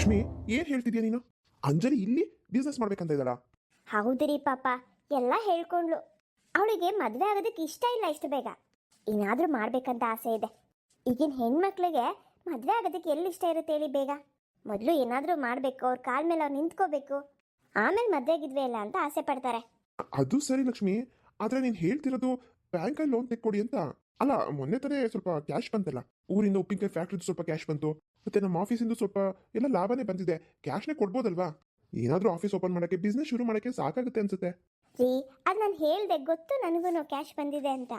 ಲಕ್ಷ್ಮಿ, ಏನ್ ಹೇಳ್ತಿದ್ಯಾ ನೀನು? ಅಂಜಲಿ ಇಲ್ಲಿ ಬಿಸ್ನೆಸ್ ಮಾಡ್ಬೇಕಂತ ಇದ್ದಾಳ? ಹೌದ್ರಿ ಪಾಪ, ಎಲ್ಲ ಹೇಳ್ಕೊಂಡ್ಲು. ಅವಳಿಗೆ ಮದುವೆ ಆಗೋದಕ್ಕೆ ಇಷ್ಟ ಇಲ್ಲ ಇಷ್ಟು ಬೇಗ. ಏನಾದರೂ ಮಾಡ್ಬೇಕಂತ ಆಸೆ ಇದೆ. ಈಗಿನ ಹೆಣ್ಮಕ್ಳಿಗೆ ಮದುವೆ ಆಗೋದಕ್ಕೆ ಎಲ್ಲಿ ಇಷ್ಟ ಇರುತ್ತೆ ಹೇಳಿ ಬೇಗ. ಮೊದಲು ಏನಾದರೂ ಮಾಡಬೇಕು, ಅವ್ರ ಕಾಲ ಮೇಲೆ ಅವ್ರು ನಿಂತ್ಕೋಬೇಕು, ಆಮೇಲೆ ಮದುವೆಗಿದ್ವಿ ಇಲ್ಲ ಅಂತ ಆಸೆ ಪಡ್ತಾರೆ. ಅದು ಸರಿ ಲಕ್ಷ್ಮಿ, ಆದ್ರೆ ನೀನ್ ಹೇಳ್ತಿರೋದು ಬ್ಯಾಂಕಲ್ಲಿ ಲೋನ್ ತೆಕ್ಕೊಡಿ ಅಂತ ಅಲ್ಲ. ಮೊನ್ನೆ ತಾನೇ ಸ್ವಲ್ಪ ಕ್ಯಾಶ್ ಬಂತಲ್ಲ, ಊರಿಂದ ಉಪ್ಪಿನಕಾಯಿ ಫ್ಯಾಕ್ಟ್ರಿದು ಸ್ವಲ್ಪ ಕ್ಯಾಶ್ ಬಂತು, ಮತ್ತೆ ನಮ್ಮ ಆಫೀಸಿಂದು ಸ್ವಲ್ಪ ಎಲ್ಲ ಲಾಭನೇ ಬಂದಿದೆ. ಕ್ಯಾಶ್ನೇ ಕೊಡ್ಬೋದಲ್ವಾ? ಏನಾದ್ರೂ ಆಫೀಸ್ ಓಪನ್ ಮಾಡಕ್ಕೆ, ಬಿಸ್ನೆಸ್ ಶುರು ಮಾಡಕ್ಕೆ ಸಾಕಾಗುತ್ತೆ ಅನ್ಸುತ್ತೆ. ರೀ, ಅದು ನಾನು ಹೇಳ್ದೆ ಗೊತ್ತು ನನಗೂ ಕ್ಯಾಶ್ ಬಂದಿದೆ ಅಂತ.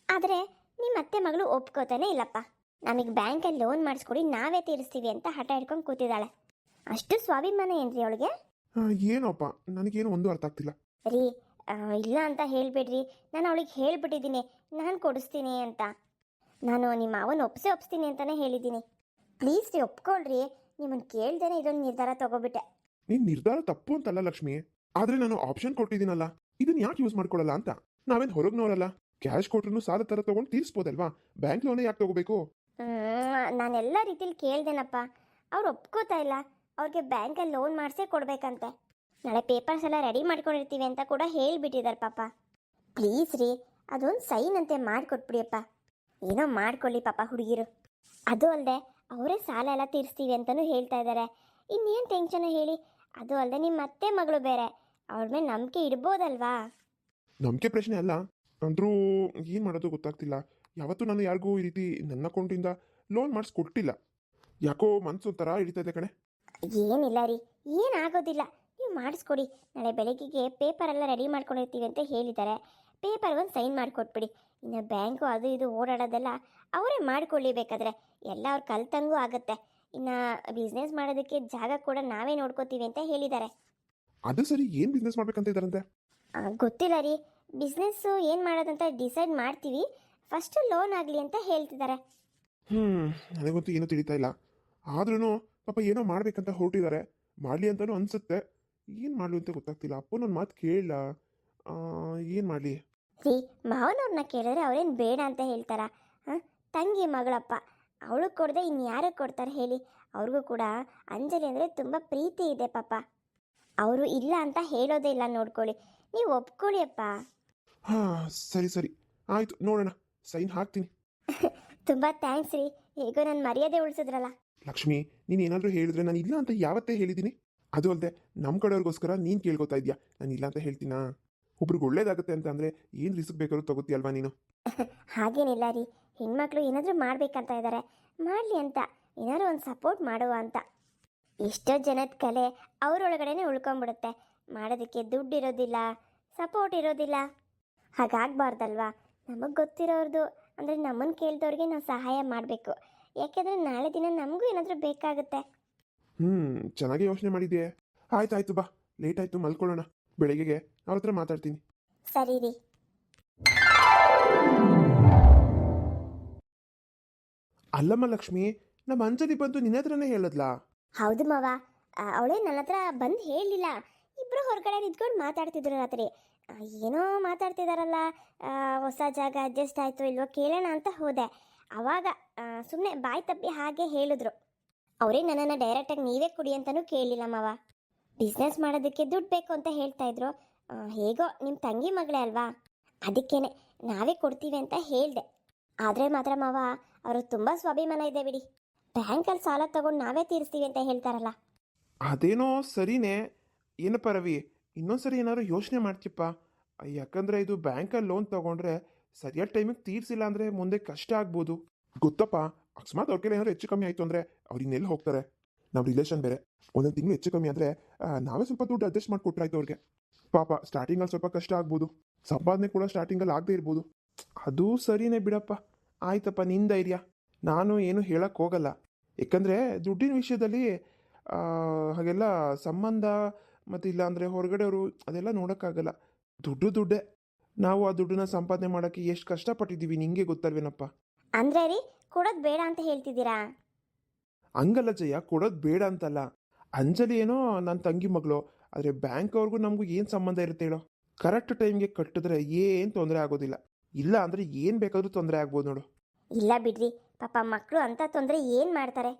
ಆದರೆ ನಿಮ್ಮ ಅತ್ತೆ ಮಗಳು ಒಪ್ಕೋತಾನೆ ಇಲ್ಲಪ್ಪ. ನಮಗೆ ಬ್ಯಾಂಕಲ್ಲಿ ಲೋನ್ ಮಾಡಿಸ್ಕೊಡಿ, ನಾವೇ ತೀರಿಸ್ತೀವಿ ಅಂತ ಹಠ ಹಿಡ್ಕೊಂಡು ಕೂತಿದ್ದಾಳೆ. ಅಷ್ಟು ಸ್ವಾಭಿಮಾನ ಏನ್ರಿ ಅವಳಿಗೆ? ಏನೋಪ್ಪ, ನನಗೇನು ಒಂದು ಅರ್ಥ ಆಗ್ತಿಲ್ಲ. ರೀ, ಇಲ್ಲ ಅಂತ ಹೇಳಿಬಿಡ್ರಿ. ನಾನು ಅವಳಿಗೆ ಹೇಳ್ಬಿಟ್ಟಿದ್ದೀನಿ ನಾನು ಕೊಡಿಸ್ತೀನಿ ಅಂತ. ನಾನು ನಿಮ್ಮ ಅವನ ಒಪ್ಪಿಸ್ತೀನಿ ಅಂತಲೇ ಹೇಳಿದ್ದೀನಿ. ಪ್ಲೀಸ್ ರೀ, ಒಪ್ಕೊಳ್ರಿ. ನಿಮ್ಮನ್ನು ಕೇಳ್ದೇನೆ ಇದೊಂದು ನಿರ್ಧಾರ ತಗೋಬಿಟ್ಟೆ. ನೀನ್ ನಿರ್ಧಾರ ತಪ್ಪು ಅಂತಲ್ಲ ಲಕ್ಷ್ಮಿ, ಆದ್ರೆ ನಾನು ಆಪ್ಷನ್ ಕೊಟ್ಟಿದ್ದೀನಲ್ಲ, ಇದನ್ನ ಯಾಕೆ ಯೂಸ್ ಮಾಡ್ಕೊಳಲ್ಲ ಅಂತ. ನಾವೇನ್ ಹೊರಗ್ನವರಲ್ಲ, ಕ್ಯಾಶ್ ಕೊಟ್ರು ಸಾಲ ತರ ತಗೊಂಡು ತೀರಿಸ್ಬೋದಲ್ವಾ? ಬ್ಯಾಂಕ್ ಲೋನೇ ಯಾಕೆ ತಗೋಬೇಕು? ನಾನೆಲ್ಲ ರೀತಿಲಿ ಕೇಳ್ದೇನಪ್ಪ, ಅವ್ರು ಒಪ್ಕೋತಾ ಇಲ್ಲ. ಅವ್ರಿಗೆ ಬ್ಯಾಂಕಲ್ಲಿ ಲೋನ್ ಮಾಡಿಸೇ ಕೊಡ್ಬೇಕಂತೆ. ನಾಳೆ ಪೇಪರ್ಸ್ ಎಲ್ಲ ರೆಡಿ ಮಾಡ್ಕೊಂಡಿರ್ತೀವಿ ಅಂತ ಕೂಡ ಹೇಳಿಬಿಟ್ಟಿದ್ದಾರೆ ಪಾಪ. ಪ್ಲೀಸ್ ರೀ, ಅದೊಂದು ಸೈನ್ ಅಂತೆ ಮಾಡಿಕೊಟ್ಬಿಡಿಯಪ್ಪ. ಏನೋ ಮಾಡ್ಕೊಳ್ಳಿ ಪಾಪ ಹುಡುಗಿರು. ಅದು ಅಲ್ಲದೆ ಅವರೇ ಸಾಲ ಎಲ್ಲ ತೀರಿಸ್ತೀವಿ ಅಂತಲೂ ಹೇಳ್ತಾ ಇದ್ದಾರೆ. ಇನ್ನೇನು ಟೆನ್ಷನ್ ಹೇಳಿ. ಅದು ಅಲ್ಲದೆ ನಿಮ್ಮ ಅತ್ತೆ ಮಗಳು ಬೇರೆ, ಅವ್ರ ಮೇಲೆ ನಂಬಿಕೆ ಇಡ್ಬೋದಲ್ವಾ? ನಂಬಿಕೆ ಪ್ರಶ್ನೆ ಅಲ್ಲ, ಅಂದ್ರೂ ಏನು ಮಾಡೋದು ಗೊತ್ತಾಗ್ತಿಲ್ಲ. ಯಾವತ್ತೂ ನಾನು ಯಾರಿಗೂ ಈ ರೀತಿ ನನ್ನ ಅಕೌಂಟಿಂದ ಲೋನ್ ಮಾಡಿಸ್ಕೊಟ್ಟಿಲ್ಲ. ಯಾಕೋ ಮನಸ್ಸು ಒಂಥರ ಹಿಡಿತಾ ಇದೆ ಕಣೆ. ಏನಿಲ್ಲ ರೀ, ಏನಾಗೋದಿಲ್ಲ. ನೀವು ಮಾಡಿಸ್ಕೊಡಿ. ನಾಳೆ ಬೆಳಗ್ಗೆಗೆ ಪೇಪರ್ ಎಲ್ಲ ರೆಡಿ ಮಾಡ್ಕೊಂಡಿರ್ತೀವಿ ಅಂತ ಹೇಳಿದ್ದಾರೆ. ಪೇಪರ್ ಒಂದು ಸೈನ್ ಮಾಡಿಕೊಟ್ಬಿಡಿ. ಇನ್ನು ಬ್ಯಾಂಕು ಅದು ಇದು ಓಡಾಡೋದೆಲ್ಲ ಅವರೇ ಮಾಡ್ಕೊಳ್ಳಿ. ಬೇಕಾದರೆ ಎಲ್ಲ ಅವ್ರು ಕಲ್ತಂಗೂ ಆಗುತ್ತೆ. ಇನ್ನು ಬಿಸ್ನೆಸ್ ಮಾಡೋದಕ್ಕೆ ಜಾಗ ಕೂಡ ನಾವೇ ನೋಡ್ಕೋತೀವಿ ಅಂತ ಹೇಳಿದ್ದಾರೆ. ಅದು ಸರಿ, ಏನು ಬಿಸ್ನೆಸ್ ಮಾಡ್ಬೇಕಂತ ಇದ್ದಾರಂತೆ? ಗೊತ್ತಿಲ್ಲ ರೀ, ಬಿಸ್ನೆಸ್ಸು ಏನು ಮಾಡೋದಂತ ಡಿಸೈಡ್ ಮಾಡ್ತೀವಿ. ಫಸ್ಟು ಲೋನ್ ಆಗಲಿ ಅಂತ ಹೇಳ್ತಿದ್ದಾರೆ. ನನಗಂತೂ ಏನೂ ತಿಳಿತಾ ಇಲ್ಲ. ಆದ್ರೂ ಪಾಪ ಏನೋ ಮಾಡ್ಬೇಕಂತ ಹೊರಟಿದ್ದಾರೆ. ಮಾಡಲಿ ಅಂತಲೂ ಅನಿಸುತ್ತೆ. ಏನು ಮಾಡಲಿ ಅಂತ ಗೊತ್ತಾಗ್ತಿಲ್ಲ. ಅಪ್ಪ ನನ್ನ ಮಾತು ಕೇಳಲ್ಲ. ಏನು ಮಾಡಲಿ ರೀ, ಮಾವನವ್ರನ್ನ ಕೇಳಿದ್ರೆ ಅವ್ರೇನು ಬೇಡ ಅಂತ ಹೇಳ್ತಾರ? ತಂಗಿ ಮಗಳಪ್ಪ, ಅವಳು ಕೊಡದೆ ಇನ್ಯಾರು ಕೊಡ್ತಾರೆ ಹೇಳಿ? ಅವ್ರಿಗೂ ಕೂಡ ಅಂಜಲಿ ಅಂದರೆ ತುಂಬ ಪ್ರೀತಿ ಇದೆ ಪಾಪ. ಅವರು ಇಲ್ಲ ಅಂತ ಹೇಳೋದೇ ಇಲ್ಲ. ನೋಡ್ಕೊಳ್ಳಿ, ನೀವು ಒಪ್ಕೊಳ್ಳಿ ಅಪ್ಪ. ಸರಿ ಸರಿ, ಆಯಿತು, ನೋಡೋಣ. ಸೈನ್ ಹಾಕ್ತೀನಿ. ತುಂಬ ಥ್ಯಾಂಕ್ಸ್ ರೀ, ಹೇಗೋ ನನ್ನ ಮರ್ಯಾದೆ ಉಳಿಸಿದ್ರಲ್ಲ. ಲಕ್ಷ್ಮಿ, ನೀನು ಏನಾದರೂ ಹೇಳಿದ್ರೆ ನಾನು ಇಲ್ಲ ಅಂತ ಯಾವತ್ತೇ ಹೇಳಿದ್ದೀನಿ? ಅದು ಅಲ್ಲದೆ ನಮ್ಮ ಕಡೆಯವ್ರಿಗೋಸ್ಕರ ನೀನು ಕೇಳ್ಕೊತಾ ಇದೆಯಾ? ನಾನು ಇಲ್ಲ ಅಂತ ಹೇಳ್ತೀನಾ? ಒಬ್ರಿಗೆ ಒಳ್ಳೇದಾಗುತ್ತೆ ಅಂತ ಅಂದರೆ ಏನು ರಿಸ್ಕ್ ಬೇಕಾದ್ರೂ ತಗೋತೀಯಲ್ವಾ ನೀನು? ಹಾಗೇನಿಲ್ಲ ರೀ, ಹೆಣ್ಮಕ್ಳು ಏನಾದರೂ ಮಾಡಬೇಕಂತ ಇದ್ದಾರೆ, ಮಾಡಲಿ ಅಂತ ಏನಾದರೂ ಒಂದು ಸಪೋರ್ಟ್ ಮಾಡುವ ಅಂತ. ಎಷ್ಟೋ ಜನದ ಕಲೆ ಅವರೊಳಗಡೆನೆ ಉಳ್ಕೊಂಬಿಡುತ್ತೆ. ಮಾಡೋದಕ್ಕೆ ದುಡ್ಡು ಇರೋದಿಲ್ಲ, ಸಪೋರ್ಟ್ ಇರೋದಿಲ್ಲ. ಹಾಗಾಗಬಾರ್ದಲ್ವಾ? ನಮಗೆ ಗೊತ್ತಿರೋರ್ದು ಅಂದರೆ ನಮ್ಮನ್ನು ಕೇಳಿದವ್ರಿಗೆ ನಾವು ಸಹಾಯ ಮಾಡಬೇಕು. ಯಾಕೆಂದರೆ ನಾಳೆ ದಿನ ನಮಗೂ ಏನಾದರೂ ಬೇಕಾಗುತ್ತೆ. ಚೆನ್ನಾಗಿ ಯೋಚನೆ ಮಾಡಿದ್ಯೆ. ಆಯ್ತಾಯ್ತು, ಬಾ. ಲೇಟ್ ಆಯಿತು, ಮಲ್ಕೊಳ್ಳೋಣ. ಬೆಳಗ್ಗೆಗೆ ಅವ್ರ ಹತ್ರ ಮಾತಾಡ್ತೀನಿ. ಸರಿ ರೀ. ಅಲ್ಲಮ್ಮ ಲಕ್ಷ್ಮಿ, ನಮ್ಮ ಅಂಜಲಿ ಬಂದು ನಿನ್ನ ಹತ್ರನೇ ಹೇಳದ್ಲಾ? ಹೌದು ಮಾವ, ಅವಳೇ ನನ್ನ ಹತ್ರ ಬಂದು ಹೇಳಲಿಲ್ಲ. ಇಬ್ಬರು ಹೊರಗಡೆ ನಿಂತ್ಕೊಂಡು ಮಾತಾಡ್ತಿದ್ರು ರಾತ್ರಿ. ಏನೋ ಮಾತಾಡ್ತಿದಾರಲ್ಲ, ಹೊಸ ಜಾಗ ಅಡ್ಜಸ್ಟ್ ಆಯಿತು ಇಲ್ವೋ ಕೇಳೋಣ ಅಂತ ಹೋದೆ. ಆವಾಗ ಸುಮ್ಮನೆ ಬಾಯಿ ತಪ್ಪಿ ಹಾಗೆ ಹೇಳಿದ್ರು. ಅವರೇ ನನ್ನನ್ನು ಡೈರೆಕ್ಟಾಗಿ ನೀವೇ ಕುಡಿ ಅಂತಲೂ ಕೇಳಲಿಲ್ಲ ಮಾವ. ಬಿಸ್ನೆಸ್ ಮಾಡೋದಕ್ಕೆ ದುಡ್ಡು ಬೇಕು ಅಂತ ಹೇಳ್ತಾ ಇದ್ರು. ಹೇಗೋ ನಿಮ್ಮ ತಂಗಿ ಮಗಳೇ ಅಲ್ವಾ, ಅದಕ್ಕೇನೆ ನಾವೇ ಕೊಡ್ತೀವಿ ಅಂತ ಹೇಳಿದೆ. ಆದರೆ ಮಾತ್ರ ಮಾವ, ಅವರು ತುಂಬ ಸ್ವಾಭಿಮಾನ ಇದೆ ಬಿಡಿ. ಬ್ಯಾಂಕಲ್ಲಿ ಸಾಲ ತಗೊಂಡು ನಾವೇ ತೀರಿಸ್ತೀವಿ ಅಂತ ಹೇಳ್ತಾರಲ್ಲ. ಅದೇನೋ ಸರಿನೇ. ಏನಪ್ಪ ರವಿ, ಇನ್ನೊಂದ್ಸರಿ ಏನಾದ್ರು ಯೋಚನೆ ಮಾಡ್ತಿಪ್ಪ. ಯಾಕಂದರೆ ಇದು ಬ್ಯಾಂಕಲ್ಲಿ ಲೋನ್ ತೊಗೊಂಡ್ರೆ ಸರಿಯಾದ ಟೈಮಿಗೆ ತೀರಿಸಿಲ್ಲ ಅಂದರೆ ಮುಂದೆ ಕಷ್ಟ ಆಗ್ಬೋದು. ಗೊತ್ತಪ್ಪ, ಅಕಸ್ಮಾತ್ ಅವ್ರ ಕೈಲಿ ಏನಾದ್ರು ಹೆಚ್ಚು ಕಮ್ಮಿ ಆಯಿತು ಅಂದರೆ ಅವ್ರು ಇನ್ನೆಲ್ಲಿ ಹೋಗ್ತಾರೆ? ನಮ್ಮ ರಿಲೇಷನ್ ಬೇರೆ. ಒಂದೊಂದು ತಿಂಗಳು ಹೆಚ್ಚು ಕಮ್ಮಿ ಆದರೆ ನಾವೇ ಸ್ವಲ್ಪ ದುಡ್ಡು ಅಡ್ಜಸ್ಟ್ ಮಾಡಿಕೊಟ್ರಾಯ್ತು ಅವ್ರಿಗೆ. ಪಾಪ ಸ್ಟಾರ್ಟಿಂಗಲ್ಲಿ ಸ್ವಲ್ಪ ಕಷ್ಟ ಆಗ್ಬೋದು, ಸಂಪಾದನೆ ಕೂಡ ಸ್ಟಾರ್ಟಿಂಗಲ್ಲಿ ಆಗದೆ ಇರ್ಬೋದು. ಅದು ಸರಿನೇ ಬಿಡಪ್ಪ. ಆಯ್ತಪ್ಪ, ನಿನ್ನ ಧೈರ್ಯ. ನಾನು ಏನು ಹೇಳಕ್ಕೆ ಹೋಗಲ್ಲ. ಯಾಕಂದರೆ ದುಡ್ಡಿನ ವಿಷಯದಲ್ಲಿ ಹಾಗೆಲ್ಲ ಸಂಬಂಧ ಮತ್ತು ಇಲ್ಲ ಅಂದರೆ ಹೊರಗಡೆಯವರು ಅದೆಲ್ಲ ನೋಡೋಕ್ಕಾಗಲ್ಲ. ದುಡ್ಡೇ. ನಾವು ಆ ದುಡ್ಡನ್ನ ಸಂಪಾದನೆ ಮಾಡೋಕ್ಕೆ ಎಷ್ಟು ಕಷ್ಟಪಟ್ಟಿದ್ದೀವಿ ನಿಂಗೆ ಗೊತ್ತಲ್ವೇನಪ್ಪ. ಅಂದರೆ ರೀ, ಕೊಡೋದು ಬೇಡ ಅಂತ ಹೇಳ್ತಿದ್ದೀರಾ? ಹಂಗಲ್ಲ ಜಯ, ಕೊಡೋದು ಬೇಡ ಅಂತಲ್ಲ. ಅಂಜಲಿ ಏನೋ ನನ್ನ ತಂಗಿ ಮಗಳು, ಆದರೆ ಬ್ಯಾಂಕ್ ಅವ್ರಿಗೂ ನಮಗೂ ಏನು ಸಂಬಂಧ ಇರುತ್ತೆ ಹೇಳೋ? ಕರೆಕ್ಟ್ ಟೈಮ್ಗೆ ಕಟ್ಟಿದ್ರೆ ಏನು ತೊಂದರೆ ಆಗೋದಿಲ್ಲ. ಇಲ್ಲ ಅಂದರೆ ಏನು ಬೇಕಾದರೂ ತೊಂದರೆ ಆಗ್ಬೋದು ನೋಡು. ಇಲ್ಲ ಬಿಡ್ರಿ, ಪಾಪ ಮಕ್ಕಳು ಅಂತ ತೊಂದರೆ ಏನು ಮಾಡ್ತಾರೆ?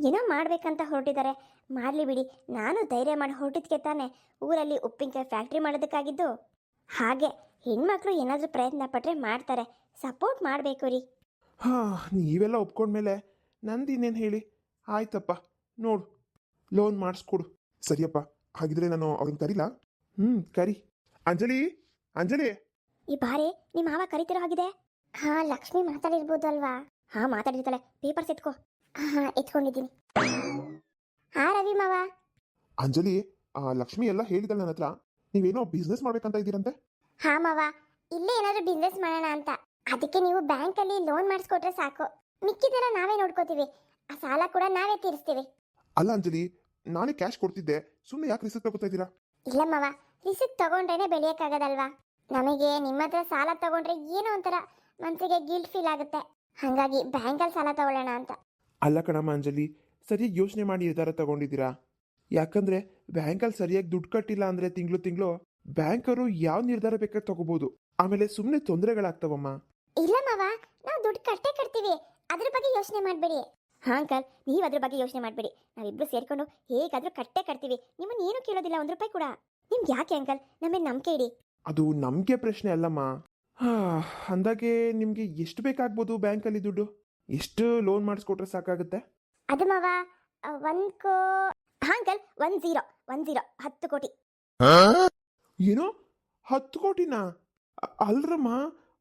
ಏನೋ ಮಾಡ್ಬೇಕಂತ ಹೊರಟಿದ್ದಾರೆ, ಮಾಡಲಿ ಬಿಡಿ. ನಾನು ಧೈರ್ಯ ಮಾಡಿ ಹೊರಟಿದ್ಕೆ ತಾನೆ ಊರಲ್ಲಿ ಉಪ್ಪಿನಕಾಯಿ ಫ್ಯಾಕ್ಟ್ರಿ ಮಾಡೋದಕ್ಕಾಗಿದ್ದು. ಹಾಗೆ ಹೆಣ್ಮಕ್ಳು ಏನಾದರೂ ಪ್ರಯತ್ನ ಪಟ್ಟರೆ ಮಾಡ್ತಾರೆ, ಸಪೋರ್ಟ್ ಮಾಡಬೇಕು ರೀ. ಹಾಂ, ನೀವೆಲ್ಲ ಒಪ್ಕೊಂಡ್ಮೇಲೆ ನಂದು ಇನ್ನೇನು ಹೇಳಿ. ಆಯ್ತಪ್ಪ, ನೋಡು ಲೋನ್ ಮಾಡಿಸ್ಕೊಡು. ಸರಿಯಪ್ಪ, ಹಾಗಿದ್ರೆ ನಾನು ಅವ್ರನ್ನ ಕರಿಲಾ? ಕರಿ. ಅಂಜಲಿ, ಅಂಜಲಿ. ಈ ಬಾರಿ ನಿಮ್ಮ ಮಾವ ಕರಿತಿರೋ ಹಾಗಿದೆ. ಹಾ, ಲಕ್ಷ್ಮಿ ಮಾತಾಡಿರ್ಬೋದು ಅಲ್ವಾ? ಹಾ, ಮಾತಾಡಿರ್ತಾಳೆ. ಪೇಪರ್ಸ್ ಎತ್ಕೋ. ಹಾ, ಎತ್ಕೊಂಡಿದ್ದೀನಿ. ಹಾ ರವಿ ಮಾವ. ಅಂಜಲಿ, ಲಕ್ಷ್ಮಿ ಎಲ್ಲ ಹೇಳಿದಳು ನನ್ನ ಹತ್ರ, ನೀವೇನೋ ಬಿಸ್ನೆಸ್ ಮಾಡ್ಬೇಕಂತ ಇದ್ದೀರಂತೆ. ಹಾ ಮಾವ, ಇಲ್ಲೇ ಏನಾದರೂ ಬಿಸ್ನೆಸ್ ಮಾಡೋಣ ಅಂತ. ಅದಕ್ಕೆ ನೀವು ಬ್ಯಾಂಕಲ್ಲಿ ಲೋನ್ ಮಾಡಿಸ್ಕೊಟ್ರೆ ಸಾಕು, ಮಿಕ್ಕಿದೆಲ್ಲ ನಾವೇ ನೋಡ್ಕೋತೀವಿ. ಆ ಸಾಲ ಕೂಡ ನಾವೇ ತೀರಿಸ್ತೀವಿ. ಅಲ್ಲ ಅಂಜಲಿ, ನಾನೇ ಕ್ಯಾಶ್ ಕೊಡ್ತಿದ್ದೆ, ಸುಮ್ಮನೆ ಯಾಕೆ ರಿಸ್ಕ್ ತಗೋತಾ ಇದ್ದೀರಾ? ಇಲ್ಲ ಮಾವ, ರಿಸಿಕ್ ತಗೊಂಡ್ರೇನೆ ಬೆಳೆಯೋಕ್ಕಾಗೋದಲ್ವಾ? ನಮಗೆ ನಿಮ್ಮ ಹತ್ರ ಸಾಲ ತಗೊಂಡ್ರೆ ಏನೋ ಒಂಥರ ಮನಸ್ಸಿಗೆ ಗಿಲ್ಟ್ ಫೀಲ್ ಆಗುತ್ತೆ. ಹಾಗಾಗಿ ಬ್ಯಾಂಕಲ್ಲಿ ಸಾಲ ತಗೊಳ್ಳೋಣ ಅಂತ. ಅಲ್ಲ ಕಣಮ್ಮ ಅಂಜಲಿ, ಸರಿಯಾಗಿ ಯೋಚನೆ ಮಾಡಿ ನಿರ್ಧಾರ ತಗೊಂಡಿದ್ದೀರಾ. ಯಾಕಂದ್ರೆ ಬ್ಯಾಂಕಲ್ಲಿ ಸರಿಯಾಗಿ ದುಡ್ಡು ಕಟ್ಟಿಲ್ಲ ಅಂದ್ರೆ ತಿಂಗಳು ಬ್ಯಾಂಕರು ಯಾವ ನಿರ್ಧಾರ ಬೇಕಾದ್ರೆ ತಗೋಬಹುದು. ಆಮೇಲೆ ಸುಮ್ಮನೆ ತೊಂದರೆಗಳಾಗ್ತಾವಮ್ಮ. ಇಲ್ಲ ಮಾವ, ನಾವು ದುಡ್ಡು ಕಟ್ಟೇ ಕಟ್ತೀವಿ, ಅದ್ರ ಬಗ್ಗೆ ಯೋಚನೆ ಮಾಡಬೇಡಿ. ಹಾ ಅಂಕಲ್, ನೀವು ಅದ್ರ ಬಗ್ಗೆ ಯೋಚನೆ ಮಾಡಬೇಡಿ. ನಾವಿಬ್ರು ಸೇರ್ಕೊಂಡು ಹೇಗಾದ್ರೂ ಕಟ್ಟೇ ಕಟ್ತೀವಿ. ನಿಮ್ಮನ್ನ ಏನು ಕೇಳೋದಿಲ್ಲ, ₹1 ಕೂಡ. ನಿಮ್ಗೆ ಯಾಕೆ ಅಂಕಲ್, ನಮಗೆ ನಂಬಿಕೆ ಇಡಿ. ಅದು ನಂಬಿಕೆ ಪ್ರಶ್ನೆ ಅಲ್ಲಮ್ಮ. ಅಂದಾಗೆ ನಿಮ್ಗೆ ಎಷ್ಟು ಬೇಕಾಗ್ಬೋದು ಬ್ಯಾಂಕಲ್ಲಿ ದುಡ್ಡು? ಎಷ್ಟು ಲೋನ್ ಮಾಡಿಸ್ಕೊಟ್ರೆ ಸಾಕಾಗುತ್ತೆ? ಅದು ಮಾವ, ಹಾ ಅಂಕಲ್, 10 ಕೋಟಿ. ಏನೋ 10 ಕೋಟಿನಾ? ಅಲ್ರಮ್ಮ,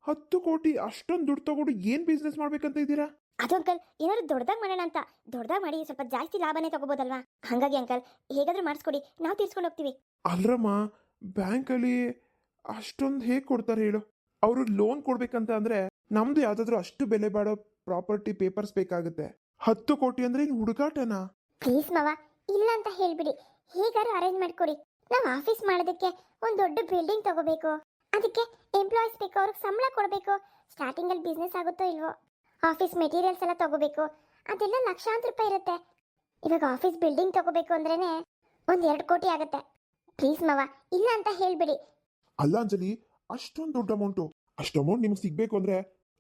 10 ಕೋಟಿ ಅಷ್ಟೊಂದು ದುಡ್ಡು ತಗೊಂಡು ಏನ್ ಬಿಸ್ನೆಸ್ ಮಾಡ್ಬೇಕಂತ ಇದ್ದೀರಾ? ಅದು ಅಂಕಲ್, ಏನಾದ್ರು ದೊಡ್ಡದಾಗಿ ಮಾಡೋಣ ಅಂತ. ದೊಡ್ಡದಾಗಿ ಮಾಡಿ ಸ್ವಲ್ಪ ಜಾಸ್ತಿ ಲಾಭನೇ ತಗೋಬೋದಲ್ವಾ? ಹಾಗಾಗಿ ಅಂಕಲ್, ಹೇಗಾದ್ರೂ ಮಾಡಿಸ್ಕೊಡಿ, ನಾವು ತೀರ್ಸ್ಕೊಂಡು ಹೋಗ್ತೀವಿ. ಅಲ್ರಮ್ಮ, ಬ್ಯಾಂಕಲ್ಲಿ ಅಷ್ಟೊಂದು ಹೇಗೆ ಕೊಡ್ತಾರೆ ಹೇಳು? ಅವರು ಲೋನ್ ಕೊಡ್ಬೇಕಂತ ಅಂದ್ರೆ ನಮ್ದು ಯಾವ್ದಾದ್ರು ಅಷ್ಟು ಬೆಲೆ ಬಾಳೋ ಪ್ರಾಪರ್ಟಿ ಪೇಪರ್ಸ್ ಬೇಕಾಗುತ್ತೆ. 10 ಕೋಟಿ ಅಂದ್ರೆ ಇನ್ನು ಹುಡುಗಾಟನಾ? ಪ್ಲೀಸ್ ಮಾವ, ಇಲ್ಲ ಅಂತ ಹೇಳ್ಬಿಡಿ. ಹೇಗಾದ್ರೂ ಅರೇಂಜ್ ಮಾಡ್ಕೊಡಿ. ನಾವು ಆಫೀಸ್ ಮಾಡೋದಕ್ಕೆ ಒಂದು ದೊಡ್ಡ ಬಿಲ್ಡಿಂಗ್ ತಗೋಬೇಕು. ಅದಕ್ಕೆ ಎಂಪ್ಲಾಯೀಸ್ ಬೇಕು, ಅವ್ರಿಗೆ ಸಂಬಳ ಕೊಡಬೇಕು. ಸ್ಟಾರ್ಟಿಂಗಲ್ಲಿ ಬಿಸ್ನೆಸ್ ಆಗುತ್ತೋ ಇಲ್ವೋ. ಆಫೀಸ್ ಮೆಟೀರಿಯಲ್ಸ್ ಎಲ್ಲ ತಗೋಬೇಕು, ಅದೆಲ್ಲ ಲಕ್ಷಾಂತರ ರೂಪಾಯಿ ಇರುತ್ತೆ. ಇವಾಗ ಆಫೀಸ್ ಬಿಲ್ಡಿಂಗ್ ತಗೋಬೇಕು ಅಂದ್ರೇನೆ 1-2 ಕೋಟಿ ಆಗುತ್ತೆ. ಪ್ಲೀಸ್ ಮಾವ, ಇಲ್ಲ ಅಂತ ಹೇಳ್ಬಿಡಿ. ಅಲ್ಲ ಅಂಜಲಿ, ಅಷ್ಟೊಂದು ದೊಡ್ಡ ಅಮೌಂಟು. ಅಷ್ಟು ಅಮೌಂಟ್ ನಿಮ್ಗೆ ಸಿಗ್ಬೇಕು ಅಂದ್ರೆ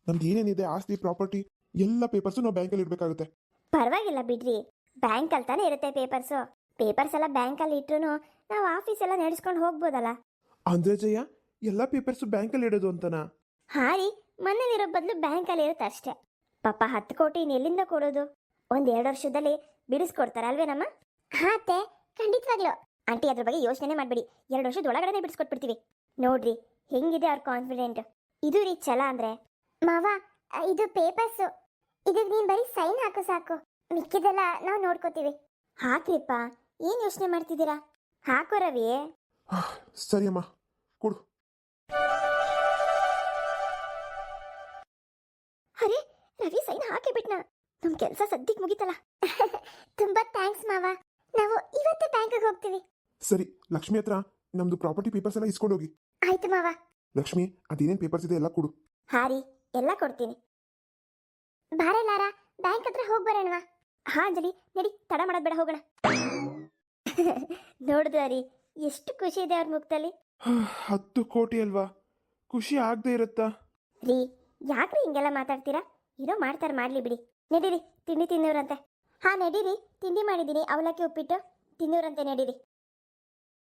ನಮ್ಗೆ ಏನೇನಿದೆ ಆಸ್ತಿ ಪ್ರಾಪರ್ಟಿ ಎಲ್ಲ ಪೇಪರ್ಸು ನಾವು ಬ್ಯಾಂಕಲ್ಲಿ ಇಡಬೇಕಾಗುತ್ತೆ. ಪರವಾಗಿಲ್ಲ ಬಿಡ್ರಿ, ಬ್ಯಾಂಕಲ್ಲಿ ತಾನೇ ಇರುತ್ತೆ ಪೇಪರ್ಸು. ಪೇಪರ್ಸ್ ಎಲ್ಲ ಬ್ಯಾಂಕಲ್ಲಿ ಇಟ್ರು ನಾವು ಆಫೀಸ್ ಎಲ್ಲ ನಡೆಸ್ಕೊಂಡು ಹೋಗ್ಬೋದಲ್ಲ. ಅಂದ್ರೆ ಜಯ, ಎಲ್ಲ ಪೇಪರ್ಸು ಬ್ಯಾಂಕಲ್ಲಿ ಇಡೋದು ಅಂತನಾ? ಹಾ ರೀ, ಮನೇಲಿರೋ ಬದಲು ಬ್ಯಾಂಕಲ್ಲಿ ಇರುತ್ತೆ ಅಷ್ಟೇ. ಪಾಪ 10 ಕೋಟಿ ಎಲ್ಲಿಂದ ಕೊಡೋದು? 1-2 ವರ್ಷದಲ್ಲಿ ಬಿಡಿಸ್ಕೊಡ್ತಾರಲ್ವೇನಮ್ಮ? ಹಾ ಅತ್ತೆ, ಖಂಡಿತವಾಗ್ಲು. ಆಂಟಿ, ಅದ್ರ ಬಗ್ಗೆ ಯೋಚನೆ ಮಾಡಬೇಡಿ. 2 ವರ್ಷದ ಒಳಗಡೆ ಬಿಡಿಸ್ಕೊಟ್ಬಿಡ್ತೀವಿ. ನೋಡ್ರಿ ಹೆಂಗಿದೆ ಅವ್ರ ಕಾನ್ಫಿಡೆಂಟ್. ಇದು ರೀ ಛಲ ಅಂದ್ರೆ. ಮಾವ, ಇದು ಪೇಪರ್ಸು, ಇದಕ್ಕೆ ನೀನು ಬರೀ ಸೈನ್ ಹಾಕು ಸಾಕು, ಮಿಕ್ಕಿದೆಲ್ಲ ನಾವು ನೋಡ್ಕೋತೀವಿ. ಹಾಕ್ರಿಪ್ಪ, ಏನು ಯೋಚನೆ ಮಾಡ್ತಿದ್ದೀರಾ? ಹಾಕೋ ರವಿ. ಸರಿಯಮ್ಮ, ಕೊಡು. ಅರೆ, ರವಿ ಸೈನ್ ಹಾಕಿ ಬಿಟ್ನಾ? ನಮ್ ಕೆಲಸ ಸದ್ಯಕ್ಕೆ ಮುಗಿತಲ್ಲ. ತುಂಬಾ ಥ್ಯಾಂಕ್ಸ್ ಮಾವ, ನಾವು ಇವತ್ತೇ ಬ್ಯಾಂಕಿಗೆ ಹೋಗ್ತೀವಿ. ಸರಿ, ಲಕ್ಷ್ಮಿ ಹತ್ರ ನಮ್ದು ಪ್ರಾಪರ್ಟಿ ಪೇಪರ್ಸ್ ಎಲ್ಲ ಇಸ್ಕೊಂಡು ಹೋಗಿ. ಆಯ್ತು ಮಾವ. ಲಕ್ಷ್ಮಿ, ಅದೇನೇನು ಪೇಪರ್ಸ್ ಇದೆ ಎಲ್ಲ ಕೊಡು. ಹಾ ರೀ, ಎಲ್ಲ ಕೊಡ್ತೀನಿ. ಬಾರಲ್ಲಾರ, ಬ್ಯಾಂಕ್ ಹತ್ರ ಹೋಗಿ ಬರೋಣವಾ? ಹಾ ಅಂಜಲಿ, ನಡಿ, ತಡ ಮಾಡೋದ್ ಬೇಡ, ಹೋಗೋಣ. ನೋಡಿದ್ರ ರೀ, ಎಷ್ಟು ಖುಷಿ ಇದೆ ಅವ್ರ ಮುಖದಲ್ಲಿ. 10 ಕೋಟಿ ಅಲ್ವಾ, ಖುಷಿ ಆಗದೆ ಇರುತ್ತಾ? ರೀ, ಯಾಕ್ರಿ ಹಿಂಗೆಲ್ಲ ಮಾತಾಡ್ತೀರಾ? ಏನೋ ಮಾಡ್ತಾರೆ, ಮಾಡ್ಲಿ ಬಿಡಿ. ನಡೀರಿ, ತಿಂಡಿ ತಿನ್ನೋರಂತೆ. ಹಾ ನಡೀರಿ, ತಿಂಡಿ ಮಾಡಿದ್ದೀನಿ, ಅವಲಕ್ಕಿ ಉಪ್ಪಿಟ್ಟು ತಿನ್ನೋರಂತೆ, ನಡೀರಿ.